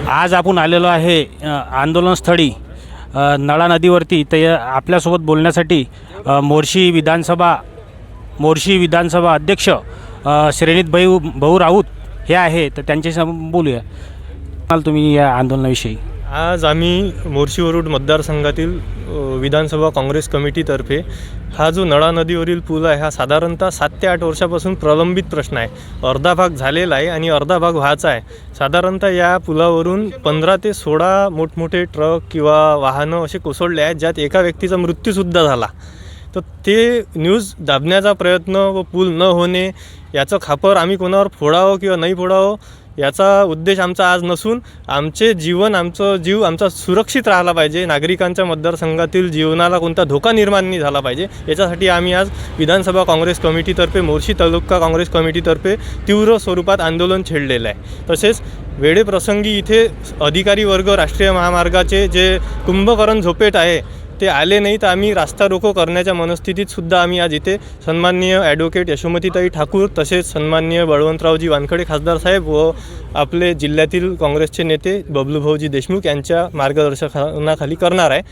आज आपण आलेलो आहे आंदोलनस्थळी नळा नदीवरती. तर आपल्यासोबत बोलण्यासाठी मोर्शी विधानसभा अध्यक्ष श्रेणीत भाऊ राऊत हे आहे. तर त्यांच्याशी बोलूया. तुम्ही या आंदोलनाविषयी. आज आम्ही मोर्शी वरुड मतदारसंघातील विधानसभा काँग्रेस कमिटीतर्फे हा जो नळा नदीवरील पूल आहे हा साधारणतः 7 ते 8 वर्षापासून प्रलंबित प्रश्न आहे. अर्धा भाग झालेला आहे आणि अर्धा भाग व्हायचा आहे. साधारणतः या पुलावरून 15 ते 16 मोठमोठे ट्रक किंवा वाहनं असे कोसळले आहेत, ज्यात एका व्यक्तीचा मृत्यूसुद्धा झाला. तर ते न्यूज दाबण्याचा प्रयत्न व पूल न होणे याचं खापर आम्ही कोणावर फोडावं किंवा नाही फोडावं याचा उद्देश आमचा आज नसून आमचे जीवन, आमचं जीव आमचा सुरक्षित राहिला पाहिजे, नागरिकांच्या मतदारसंघातील जीवनाला कोणता धोका निर्माण नाही झाला पाहिजे, याच्यासाठी आम्ही आज विधानसभा काँग्रेस कमिटीतर्फे, मोर्शी तालुका काँग्रेस कमिटीतर्फे तीव्र स्वरूपात आंदोलन छेडलेलं आहे. तसेच वेळेप्रसंगी इथे अधिकारी वर्ग, राष्ट्रीय महामार्गाचे जे कुंभकर्ण झोपेट आहे ते आले नाही, तर आम्ही रास्ता रोको करण्याच्या मनस्थितीत सुद्धा आम्ही आज इथे सन्माननीय ॲडव्होकेट यशोमतीताई ठाकूर, तसेच सन्माननीय बळवंतरावजी वानखडे खासदार साहेब व आपले जिल्ह्यातील काँग्रेसचे नेते बबलूभाऊजी देशमुख यांच्या मार्गदर्शनाखाली करणार आहे.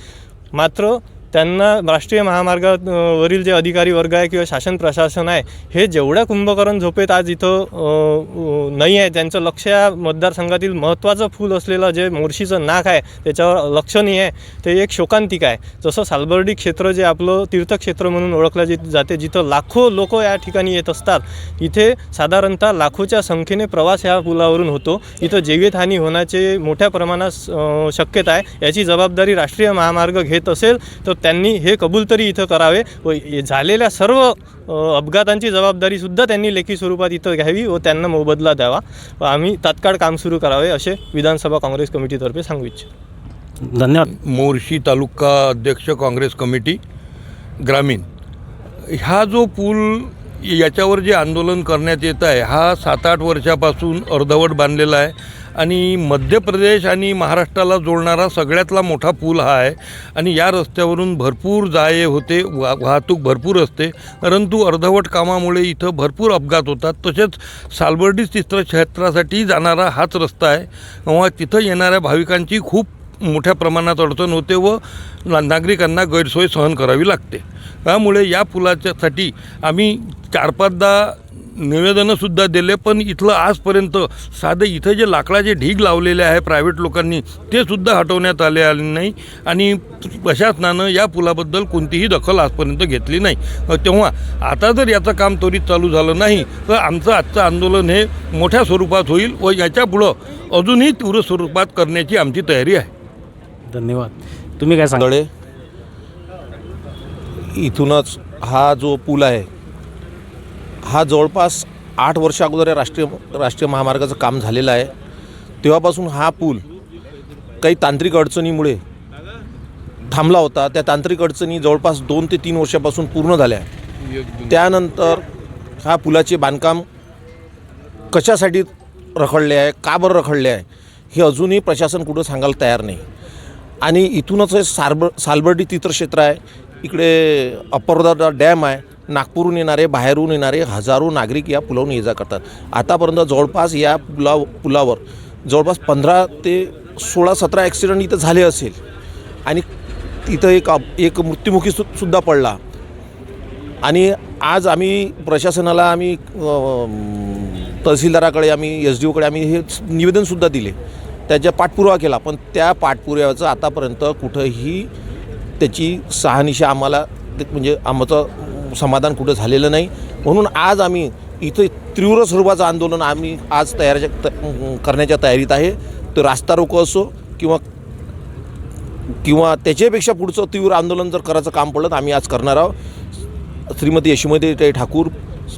मात्र त्यांना राष्ट्रीय महामार्गावरील जे अधिकारी वर्ग आहे किंवा शासन प्रशासन आहे हे जेवढ्या कुंभकर्ण झोपेत आज इथं नाही आहे, त्यांचं लक्ष या मतदारसंघातील महत्त्वाचं फूल असलेलं जे मोर्शीचं नाक आहे त्याच्यावर लक्ष नाही आहे. ते एक शोकांतिका आहे. जसं सालबर्डी क्षेत्र जे आपलं तीर्थक्षेत्र म्हणून ओळखलं जाते, जिथं लाखो लोक या ठिकाणी येत असतात, इथे साधारणतः लाखोच्या संख्येने प्रवास ह्या पुलावरून होतो. इथं जीवितहानी होण्याचे मोठ्या प्रमाणात शक्यता आहे. याची जबाबदारी राष्ट्रीय महामार्ग घेत असेल तर त्यांनी हे कबूल तरी इथं करावे व झालेल्या सर्व अपघातांची जबाबदारीसुद्धा त्यांनी लेखी स्वरूपात इथं घ्यावी व त्यांना मोबदला द्यावा व आम्ही तात्काळ काम सुरू करावे असे विधानसभा काँग्रेस कमिटीतर्फे सांगू इच्छितो. धन्यवाद. मोर्शी तालुका अध्यक्ष काँग्रेस कमिटी ग्रामीण. हा जो पूल याच्यावर जे आंदोलन करण्यात येत आहे हा 7-8 वर्षापासून अर्धवट बांधलेला आहे आणि मध्य प्रदेश आणि महाराष्ट्राला जोडणारा सगळ्यातला मोठा पूल हा आहे आणि या रस्त्यावरून भरपूर जाये होते, वाहतूक भरपूर असते, परंतु अर्धवट कामामुळे इथं भरपूर अपघात होतात. तसेच सालबर्डी तीर्थक्षेत्रासाठी जाणारा हाच रस्ता आहे किंवा तिथं येणाऱ्या भाविकांची खूप मोठ्या प्रमाणात अडचण होते व नागरिकांना गैरसोय सहन करावी लागते. त्यामुळे या पुलाच्यासाठी आम्ही 4-5दा निवेदनंसुद्धा दिले, पण इथलं आजपर्यंत साधं इथं जे लाकडाचे ढीग लावलेले आहे प्रायव्हेट लोकांनी ते सुद्धा हटवण्यात आले नाही आणि प्रशासनानं या पुलाबद्दल कोणतीही दखल आजपर्यंत घेतली नाही. तेव्हा आता जर याचं काम त्वरित चालू झालं नाही तर आमचं आजचं आंदोलन हे मोठ्या स्वरूपात होईल व याच्यापुढं अजूनही तीव्र स्वरूपात करण्याची आमची तयारी आहे. धन्यवाद. तुम्ही काय सांगा? इथूनच हा जो पूल आहे हा जवळपास 8 वर्ष अगोदर राष्ट्रीय महामार्गाचं काम झालेलं आहे. तेव्हापासून हा पूल काही तांत्रिक अडचणीमुळे थांबला होता. त्या तांत्रिक अडचणी जवळपास 2 ते 3 वर्षापासून पूर्ण झाल्या. त्यानंतर हा पुलाचे बांधकाम कशासाठी रखडले आहे, का बरं रखडले आहे हे अजूनही प्रशासन कुठं सांगायला तयार नाही. आणि इथूनच सालबर्डी तीर्थक्षेत्र आहे, इकडे अप्परदा डॅम आहे, नागपूरहून येणारे, बाहेरून येणारे हजारो नागरिक या पुलावरून ये जा करतात. आतापर्यंत जवळपास या पुलावर जवळपास 15 ते 16-17 ॲक्सिडेंट इथं झाले असेल आणि तिथं एक मृत्युमुखी सुद्धा पडला. आणि आज आम्ही प्रशासनाला, आम्ही तहसीलदाराकडे, आम्ही SDOकडे आम्ही हे निवेदनसुद्धा दिले, त्याचा पाठपुरावा केला, पण त्या पाठपुराव्याचं आतापर्यंत कुठंही त्याची शहानिशा आम्हाला म्हणजे आमचं समाधान कुठं झालेलं नाही. म्हणून आज आम्ही इथं तीव्र स्वरूपाचं आंदोलन आम्ही आज करण्याच्या तयारीत आहे. तो रास्ता रोको असो किंवा त्याच्यापेक्षा पुढचं तीव्र आंदोलन जर करायचं काम पडलं तर आम्ही आज करणार आहोत. श्रीमती यशोमतीताई ठाकूर,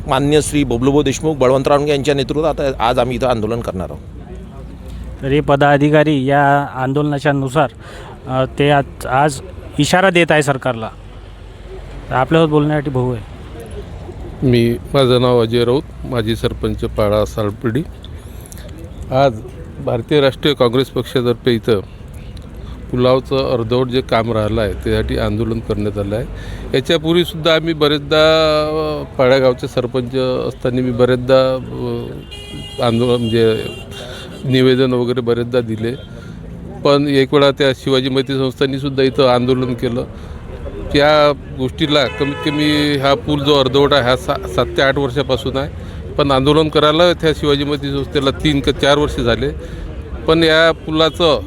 माननीय श्री बबलूभाऊ देशमुख, बळवंतराव यांच्या नेतृत्वात आज आम्ही इथं आंदोलन करणार आहोत. तर हे पदाधिकारी या आंदोलनाच्या ते आज इशारा देत आहे सरकारला. आपल्यासोबत बोलण्यासाठी भाऊ आहे. माझं नाव अजय राऊत, माजी सरपंच पाडा सालबर्डी. आज भारतीय राष्ट्रीय काँग्रेस पक्षातर्फे इथं पुलावचं अर्धवट जे काम राहिलं आहे त्यासाठी आंदोलन करण्यात आलं आहे. याच्यापूर्वीसुद्धा आम्ही बरेचदा पाड्यागावचे सरपंच असताना मी बरेचदा आंदोलन म्हणजे निवेदन वगैरे बरेचदा दिले, पण एक वेळा त्या शिवाजी मैत्री संस्थांनीसुद्धा इथं आंदोलन केलं. त्या गोष्टीला कमीत कमी हा पूल जो अर्धवट आहे हा 7 ते 8 वर्षापासून आहे, पण आंदोलन करायला त्या शिवाजी मैत्री संस्थेला 3 ते 4 वर्ष झाले, पण या पुलाचं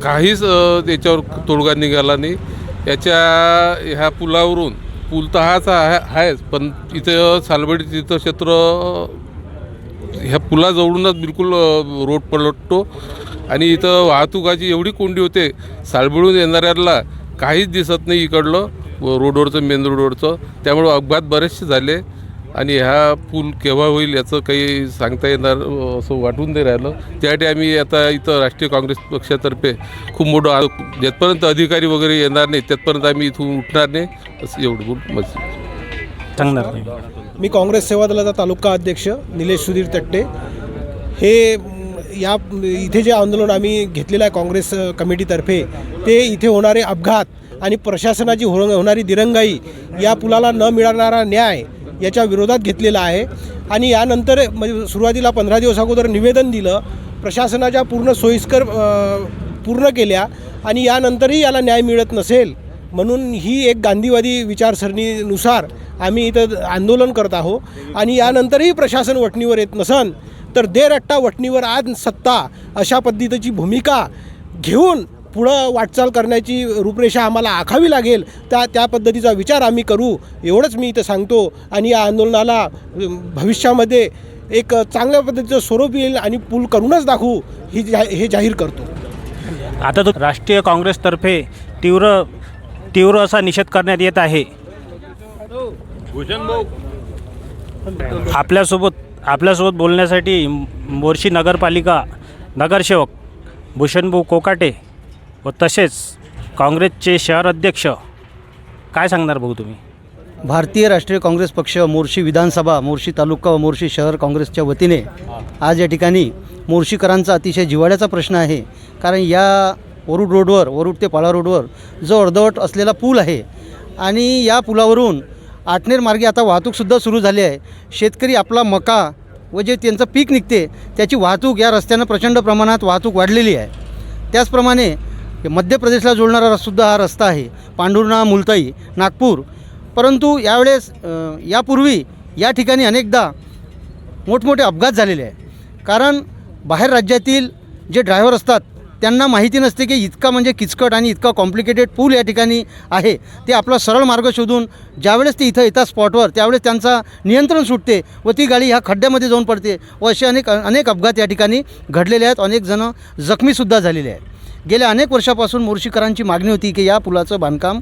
काहीच त्याच्यावर तोडगा निघाला नाही. ह्या पुलावरून पूल तर हाच आहेच, पण इथं सालबडी तीर्थक्षेत्र ह्या पुलाजवळूनच बिलकुल रोड पलटतो आणि इथं वाहतुकाची एवढी कोंडी होते, सालबडून येणाऱ्याला काहीच दिसत नाही इकडलं रोडवरचं, मेन रोडवरचं. त्यामुळे अपघात बरेचसे झाले आणि हा पूल केव्हा होईल याचं काही सांगता येणार असं वाटून नाही राहिलं. त्यासाठी आम्ही आता इथं राष्ट्रीय काँग्रेस पक्षातर्फे खूप मोठं जेथपर्यंत अधिकारी वगैरे येणार नाही तेथपर्यंत आम्ही इथून उठणार नाही असं एवढं बोल सांगणार नाही. मी काँग्रेस सेवा दलाचा तालुका अध्यक्ष निलेश सुधीर तट्टे. हे इथे जे आंदोलन आम्ही घेतलेलं आहे काँग्रेस कमिटीतर्फे, ते इथे होणारे अपघात आणि प्रशासनाची होणारी दिरंगाई, या पुलाला न मिळणारा न्याय याच्या विरोधात घेतलेला आहे. आणि यानंतर म्हणजे सुरुवातीला 15 दिवस अगोदर निवेदन दिलं, प्रशासनाच्या पूर्ण सोयीस्कर पूर्ण केल्या आणि यानंतरही याला न्याय मिळत नसेल म्हणून ही एक गांधीवादी विचारसरणीनुसार आम्ही इथं आंदोलन करत आहोत. आणि यानंतरही प्रशासन वठणीवर येत नसन तर देरट्टा वठणीवर आज सत्ता अशा पद्धतीची भूमिका घेऊन पुढं वाटचाल करण्याची रूपरेषा आम्हाला आखावी लागेल. त्या पद्धतीचा विचार आम्ही करू एवढंच मी इथं सांगतो. आणि या आंदोलनाला भविष्यामध्ये एक चांगल्या पद्धतीचं स्वरूप येईल आणि पूल करूनच दाखवू हे जाहीर करतो. आता तो राष्ट्रीय काँग्रेसतर्फे तीव्र असा निषेध करण्यात येत आहे. आपल्यासोबत बोलण्यासाठी मोर्शी नगरपालिका नगरसेवक भूषणभाऊ कोकाटे व तसेच काँग्रेसचे शहर अध्यक्ष, काय सांगणार भाऊ तुम्ही? भारतीय राष्ट्रीय काँग्रेस पक्ष मोर्शी विधानसभा, मोर्शी तालुका व मोर्शी शहर काँग्रेसच्या वतीने आज या ठिकाणी मोर्शीकरांचा अतिशय जिव्हाळ्याचा प्रश्न आहे. कारण या वरुड ते पाळा रोडवर जो अर्धवट असलेला पूल आहे आणि या पुलावरून आटनेर मार्गे आता वाहतूकसुद्धा सुरू झाली आहे. शेतकरी आपला मका व जे त्यांचं पीक निघते त्याची वाहतूक या रस्त्यानं प्रचंड प्रमाणात वाहतूक वाढलेली आहे. त्याचप्रमाणे मध्य प्रदेशला जोडणारा सुद्धा हा रस्ता आहे, पांढुर्णा, मुलताई, नागपूर. परंतु यावेळेस यापूर्वी या ठिकाणी अनेकदा मोठमोठे अपघात झालेले आहे. कारण बाहेर राज्यातील जे ड्रायव्हर असतात त्यांना माहिती नसते की इतका म्हणजे किचकट आणि इतका कॉम्प्लिकेटेड पूल या ठिकाणी आहे. ते आपला सरळ मार्ग शोधून ज्यावेळेस ते इथं येतात स्पॉटवर त्यावेळेस त्यांचा नियंत्रण सुटते व ती गाडी ह्या खड्ड्यामध्ये जाऊन पडते व असे अनेक अपघात या ठिकाणी घडलेले आहेत. अनेक जणं जखमीसुद्धा झालेले आहेत. गेल्या अनेक वर्षापासून मोर्शीकरांची मागणी होती की या पुलाचं बांधकाम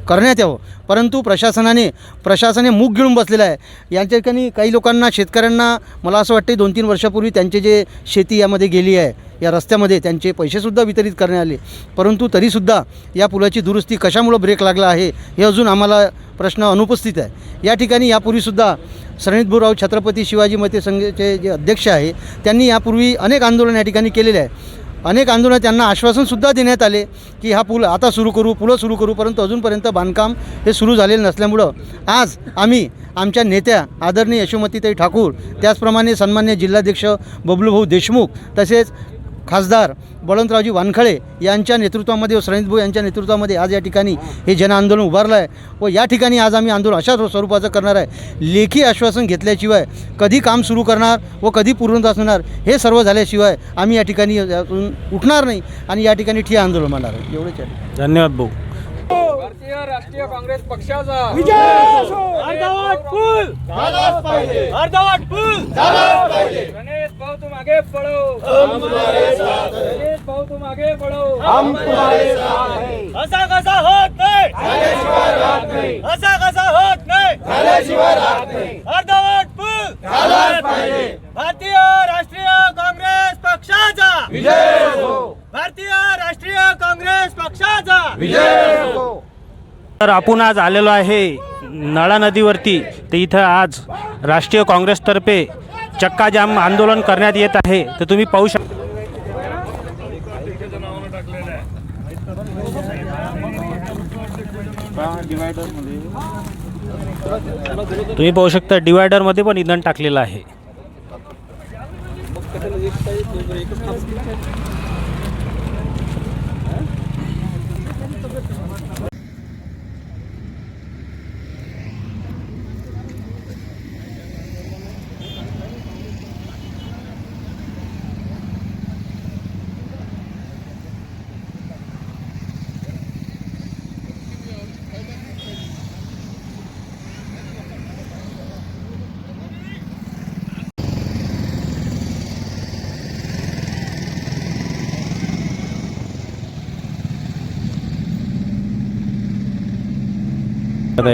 करण्यात यावं, परंतु प्रशासनाने मूग गिळून बसलेलं आहे. या ठिकाणी काही लोकांना, शेतकऱ्यांना मला असं वाटते 2-3 वर्षापूर्वी त्यांचे जे शेती यामध्ये गेली आहे या रस्त्यामध्ये त्यांचे पैसेसुद्धा वितरित करण्यात आले, परंतु तरीसुद्धा या पुलाची दुरुस्ती कशामुळं ब्रेक लागला आहे हे अजून आम्हाला प्रश्न अनुपस्थित आहे. या ठिकाणी यापूर्वीसुद्धा सरणितभाऊराव छत्रपती शिवाजी मैत्री संघाचे जे अध्यक्ष आहे त्यांनी यापूर्वी अनेक आंदोलन या ठिकाणी केलेले आहे. अनेक आंदोलन त्यांना आश्वासनसुद्धा देण्यात आले की हा पूल आता पुलं सुरू करू, परंतु अजूनपर्यंत बांधकाम हे सुरू झालेलं नसल्यामुळं आज आम्ही आमच्या नेत्या आदरणीय यशोमतीताई ठाकूर, त्याचप्रमाणे सन्मान्य जिल्हाध्यक्ष बबलूभाऊ देशमुख, तसेच खासदार बळवंतरावजी वानखळे यांच्या नेतृत्वामध्ये व सरणितभाऊ यांच्या नेतृत्वामध्ये आज या ठिकाणी हे जनआंदोलन उभारलं आहे. व या ठिकाणी आज आम्ही आंदोलन अशा स्वरूपाचं करणार आहे. लेखी आश्वासन घेतल्याशिवाय कधी काम सुरू करणार व कधी पूर्णत्वास होणार हे सर्व झाल्याशिवाय आम्ही या ठिकाणी यातून उठणार नाही आणि या ठिकाणी ठिय्या आंदोलन मांडणार आहे. एवढेच आहे. धन्यवाद भाऊ. भारतीय राष्ट्रीय काँग्रेस पक्षाचा विजय असो. अर्धवट पूल झालाच पाहिजे. अर्धवट पूल झालाच पाहिजे. गणेश भाऊ तुम आगे बढ़ो, हम तुम्हारे साथ हैं. गणेश भाऊ तुम आगे बढ़ो, हम तुम्हारे साथ हैं. असा कसा होत नाही झाल्याशिवाय राहत नाही, असा कसा होत नाही झाल्याशिवाय राहत नाही. अर्धवट पूल झालाच पाहिजे. भारतीय राष्ट्रीय काँग्रेस पक्षाचा विजय असो. भारतीय राष्ट्रीय काँग्रेस पक्षाचा विजय असो. तर आपण आज आलेलो आहे नळा नदीवरती. तर इथं आज राष्ट्रीय काँग्रेसतर्फे चक्काजाम आंदोलन करण्यात येत आहे. तर तुम्ही पाहू शकता, डिवायडरमध्ये पण इंधन टाकलेलं आहे.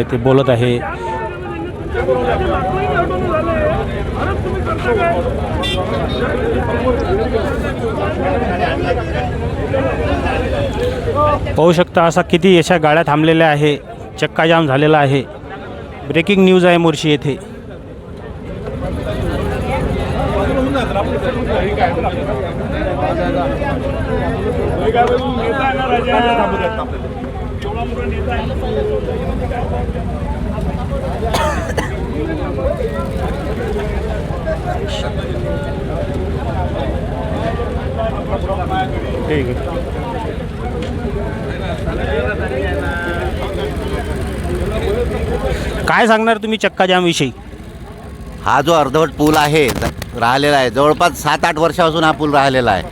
ते बोलत आहे. पाहू शकता असा किती अशा गाड्या थांबलेल्या आहे, चक्काजाम झालेला आहे. ब्रेकिंग न्यूज आहे मोर्शी येथे. ठीक आहे. काय सांगणार तुम्ही चक्काजाम विषयी? हा जो अर्धवट पूल आहे राहिलेला आहे, जवळपास 7-8 वर्षापासून हा पूल राहिलेला आहे.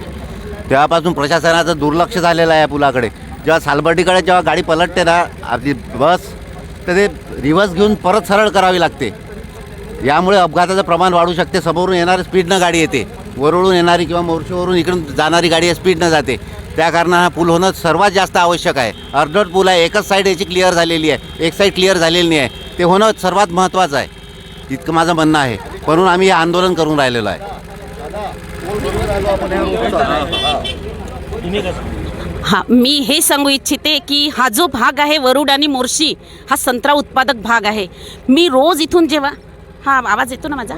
तेव्हापासून प्रशासनाचं दुर्लक्ष झालेलं आहे या पुलाकडे. जेव्हा सालबर्डीकडे जेव्हा गाडी पलटते ना आपली बस, तर ते रिव्हर्स घेऊन परत सरळ करावी लागते. यामुळे अपघाताचं प्रमाण वाढू शकते. समोरून येणारी स्पीडनं गाडी येते, वरळून येणारी किंवा मोर्शीवरून इकडून जाणारी गाडी स्पीडनं जाते. त्या कारणानं हा पूल होणं सर्वात जास्त आवश्यक आहे. अर्धवट पूल आहे, एकच साईड याची क्लिअर झालेली आहे, एक साईड क्लिअर झालेली नाही आहे. ते होणं सर्वात महत्त्वाचं आहे, इतकं माझं म्हणणं आहे. म्हणून आम्ही हे आंदोलन करून राहिलेलो आहे. हां, मी हे सांगू इच्छिते की हा जो भाग आहे वरुड आणि मोर्शी, हा संत्रा उत्पादक भाग आहे. मी रोज इथून जेव्हा आवाज येतो ना माझा,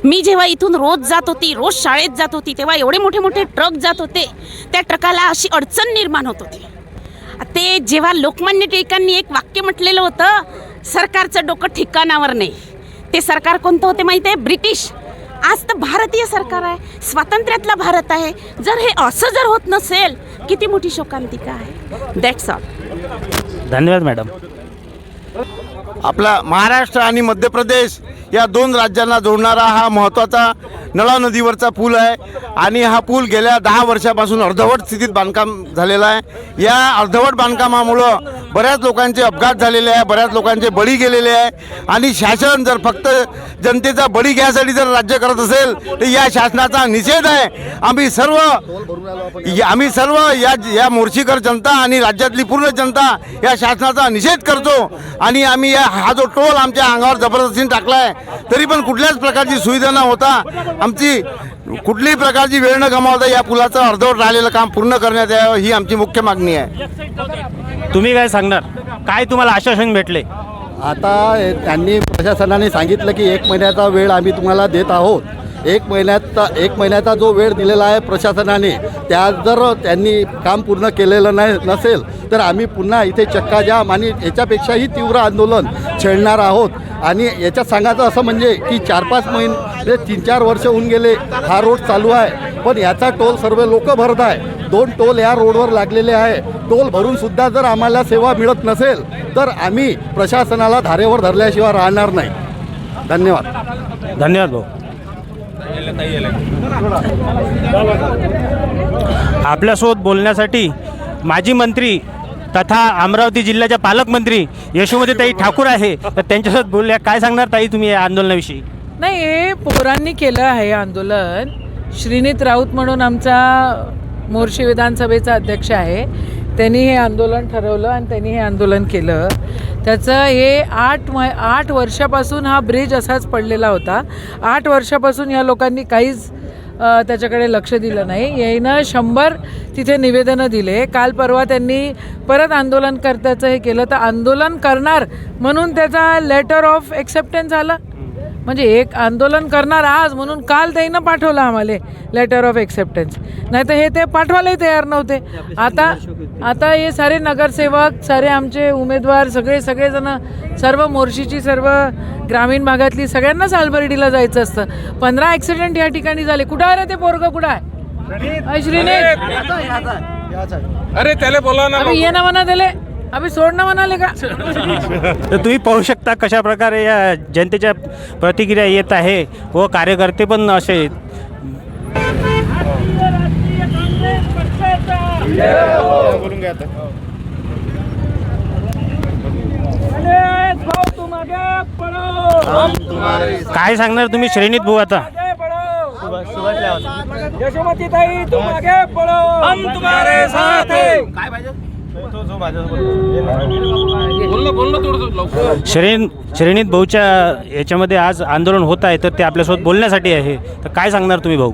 मी जेव्हा इथून रोज जात होती, रोज शाळेत जात होती, तेव्हा एवढे मोठे मोठे ट्रक जात होते. त्या ट्रकाला अशी अडचण निर्माण होत होती. ते जेव्हा लोकमान्य टिळकांनी एक वाक्य म्हटलेलं होतं, सरकारचं डोकं ठिकाणावर नाही. ते सरकार कोणतं होते माहिती आहे? ब्रिटिश. आज तर भारतीय सरकार आहे, स्वातंत्र्यातला भारत आहे. जर हे असं जर होत नसेल, किती मोठी शोकांतिका आहे. That's all. धन्यवाद मॅडम. आपला महाराष्ट्र आणि मध्य प्रदेश या 2 राज्यांना जोडणारा हा महत्त्वाचा नळा नदीवरचा पूल आहे. आणि हा पूल गेल्या 10 वर्षापासून अर्धवट स्थितीत बांधकाम झालेला आहे. या अर्धवट बांधकामामुळं बऱ्याच लोकांचे अपघात झालेले आहे, बऱ्याच लोकांचे बळी गेलेले आहे. आणि शासन जर फक्त जनतेचा बळी घ्यायसाठी जर राज्य करत असेल तर या शासनाचा निषेध आहे. आम्ही सर्व या मोर्शीकर जनता आणि राज्यातली पूर्ण जनता या शासनाचा निषेध करतो. आणि आम्ही हा जो टोल आमच्या अंगावर जबरदस्तीने टाकला आहे, तरी पण कुठल्याच प्रकारची सुविधा न होता, आमची कुठल्याही प्रकारची वेळ न गमावता या पुलाचं अर्धवट राहिलेलं काम पूर्ण करण्यात यावं, ही आमची मुख्य मागणी आहे. तुम्ही काय सांगणार? काय तुम्हाला आश्वासन भेटले? आता त्यांनी प्रशासनाने सांगितलं की 1 महिन्याचा वेळ आम्ही तुम्हाला देत आहोत. 1 महिन्याचा जो वेळ दिलेला आहे प्रशासनाने, त्यात जर त्यांनी काम पूर्ण केलेलं नसेल तर आम्ही पुन्हा इथे चक्काजाम आणि याच्यापेक्षाही तीव्र आंदोलन छेडणार आहोत. आणि याच्यात सांगायचं असं म्हणजे की 4-5 महिने 3-4 वर्ष होऊन गेले हा रोड चालू आहे, पण याचा टोल सर्व लोक भरत आहे. 2 टोल या रोडवर लागलेले आहे. टोल भरूनसुद्धा जर आम्हाला सेवा मिळत नसेल तर आम्ही प्रशासनाला धारेवर धरल्याशिवाय राहणार नाही. धन्यवाद. धन्यवाद भाऊ. आपल्यासोबत बोलण्यासाठी माजी मंत्री तथा अमरावती जिल्ह्याच्या पालकमंत्री यशोमतीताई ठाकूर आहे, तर त्यांच्यासोबत बोलूया. काय सांगणार ताई तुम्ही या आंदोलनाविषयी? नाही, हे पोरांनी केलं आहे आंदोलन. श्रीनीत राऊत म्हणून आमचा मोर्शी विधानसभेचा अध्यक्ष आहे, त्यांनी हे आंदोलन ठरवलं आणि त्यांनी हे आंदोलन केलं. त्याचं हे 8 वर्षापासून हा ब्रिज असाच पडलेला होता. 8 वर्षापासून या लोकांनी काहीच त्याच्याकडे लक्ष दिलं नाही. यानं 100 तिथे निवेदनं दिले. काल परवा त्यांनी परत आंदोलनकर्त्याचं हे केलं, तर आंदोलन करणार म्हणून त्याचा लेटर ऑफ एक्सेप्टन्स आला. म्हणजे एक आंदोलन करणार आज म्हणून काल त्यानं पाठवलं आम्हाला लेटर ऑफ एक्सेप्टन्स, नाही तर हे ते पाठवायलाही तयार नव्हते. आता हे सारे नगरसेवक, सारे आमचे उमेदवार, सगळेजण, सर्व मोर्शीची, सर्व ग्रामीण भागातली सगळ्यांना सालबर्डीला जायचं असतं. 15 ॲक्सिडेंट या ठिकाणी झाले. कुठं आहे रे ते पोरगं, कुठं आहे? श्रीनेत अरे त्याला बोला ना अभी ये ना म्हणा त्याले अभी सोडणं म्हणाले का तर तुम्ही पाहू शकता कशा प्रकारे या जनतेच्या प्रतिक्रिया येत आहे व कार्यकर्ते पण असे गणेश भाऊ तुम आगे बढ़ो काय सांगणार तुम्ही श्रेणीत भाऊ आता आगे बढ़ो यशोमती ताई तुम आगे बढ़ो हम तुम्हारे साथ हैं श्रेणीत भाऊच्या याच्यामध्ये आज आंदोलन होत आहे तर ते आपल्यासोबत बोलण्यासाठी आहे तर काय सांगणार तुम्ही भाऊ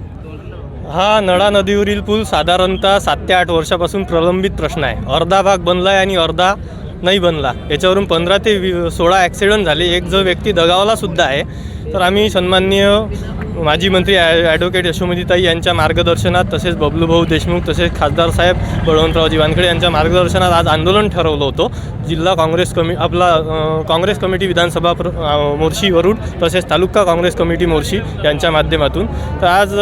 हा नळा नदीवरील पूल साधारणतः 7 ते 8 वर्षापासून प्रलंबित प्रश्न आहे. अर्धा भाग बनला आहे आणि अर्धा नाही बनला. याच्यावरून 15 ते 16 ॲक्सिडेंट झाले. एक जो व्यक्ती दगावलासुद्धा आहे. तर आम्ही सन्माननीय माजी मंत्री ॲडव्होकेट यशोमतीताई यांच्या मार्गदर्शनात तसेच बबलूभाऊ देशमुख तसेच खासदार साहेब बळवंतरावजी वानखडे यांच्या मार्गदर्शनात आज आंदोलन ठरवलं होतं. जिल्हा काँग्रेस काँग्रेस कमिटी विधानसभा मोर्शी वरुड तसेच तालुका काँग्रेस कमिटी मोर्शी यांच्या माध्यमातून. तर आज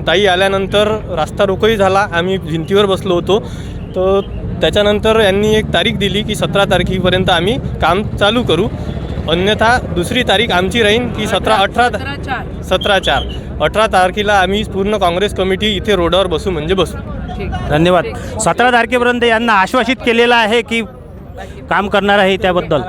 ताई आल्यानंतर रास्ता रोकोही झाला. आम्ही भिंतीवर बसलो होतो. तर त्याच्यानंतर यांनी एक तारीख दिली की 17 तारखेपर्यंत आम्ही काम चालू करू. अन्यथा दुसरी तारीख आमची राहील की 17/4 तारखेला आम्ही पूर्ण काँग्रेस कमिटी इथे रोडावर बसू म्हणजे बसू. धन्यवाद. 17 तारखेपर्यंत यांना आश्वासित केलेलं आहे की काम करणार आहे त्याबद्दल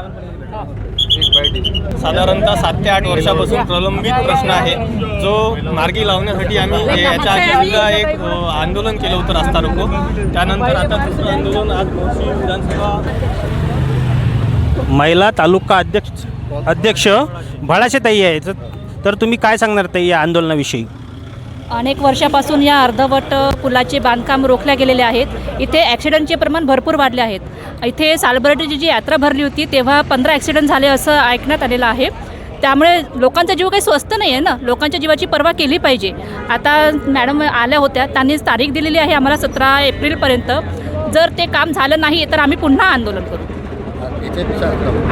साधारणतः 7 ते 8 वर्षापासून प्रलंबित प्रश्न आहे जो मार्गी लावण्यासाठी आम्ही याच्या आधी सुद्धा एक आंदोलन केलं होतं रास्ता रोको. त्यानंतर आता दुसरं आंदोलन आज मोर्शी विधानसभा महिला तालुका अध्यक्ष भळाशे ताई आहे तर तुम्ही काय सांगणार ताई या आंदोलनाविषयी अनेक वर्षापासून या अर्धवट पुलाचे बांधकाम रोखल्या गेलेले आहेत. इथे ॲक्सिडेंटचे प्रमाण भरपूर वाढले आहेत. इथे सालबर्डीची जी यात्रा भरली होती तेव्हा 15 ॲक्सिडेंट झाले असं ऐकण्यात आलेलं आहे. त्यामुळे लोकांचा जीव काही स्वस्त नाही आहे ना. लोकांच्या जीवाची पर्वा केली पाहिजे. आता मॅडम आल्या होत्या त्यांनी तारीख दिलेली आहे आम्हाला 17 एप्रिलपर्यंत. जर ते काम झालं नाही तर आम्ही पुन्हा आंदोलन करू.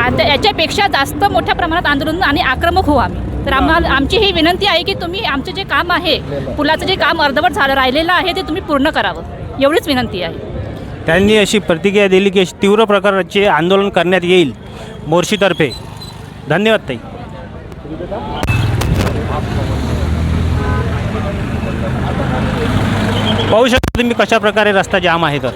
आता याच्यापेक्षा जास्त मोठ्या प्रमाणात आंदोलन आणि आक्रमक होऊ आम्ही. तर आमची ही विनंती आहे की तुम्ही आमचं जे काम आहे पुलाचं जे काम अर्धवट राहिलेलं आहे ते तुम्ही पूर्ण करावं एवढीच विनंती आहे. त्यांनी अशी प्रतिक्रिया दिली की तीव्र प्रकारचे आंदोलन करण्यात येईल मोर्शीतर्फे. धन्यवाद ताई. पाहू शकता तुम्ही कशा प्रकारे रस्ता जाम आहे. तर